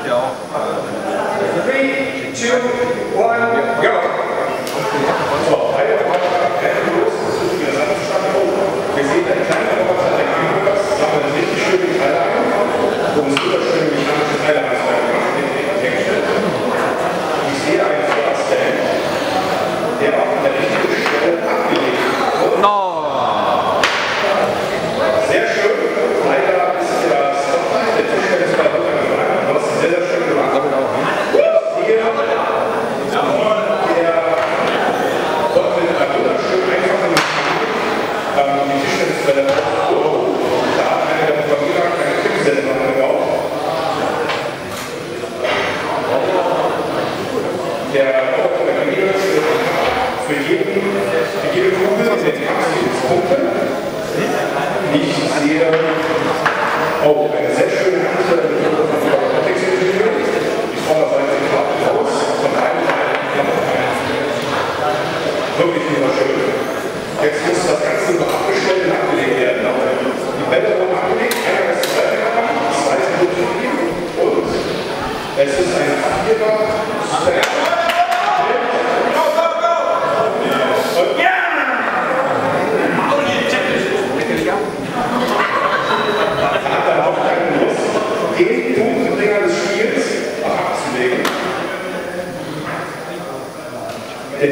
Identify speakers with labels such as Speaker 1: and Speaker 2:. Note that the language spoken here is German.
Speaker 1: ja auch.
Speaker 2: 3, 2, 1, go! So, beide rennen los. Das ist die Gesamtstand. Wir sehen eine kleine Roboter, der Kühlpass, sammeln richtig schön die Teile ein, um super schön mechanische Teile einzubauen. Ich sehe einen Vorstand, der auch an der richtigen Stelle abgelegt wird.
Speaker 1: No!
Speaker 2: Sehr schön. Leider ist der Spotlight, der Tischler ist bei runtergefallen. Du hast es sehr, sehr schön gemacht. Hier, der dort mit einer wunderschönen, einfachen die Tischtennisbälle raus. Da hat einer der Programmierer keine Tippsender gebaut. Der Programmierer für jede Kugel in den Punkte. Ich sehe eine sehr schöne Kante mit Optik-Ingenieur. Die Vorderseite klappt raus, von beiden Seiten klappt rein. Wirklich wunderschön. Jetzt muss das Ganze noch abgestellt und abgelegt werden. Die Bälle wurden abgelegt, einer ist zur Seite gekommen, das zweite wurde gegeben und es ist ein Vierer. Den Punktbringer des Spiels abzulegen. Der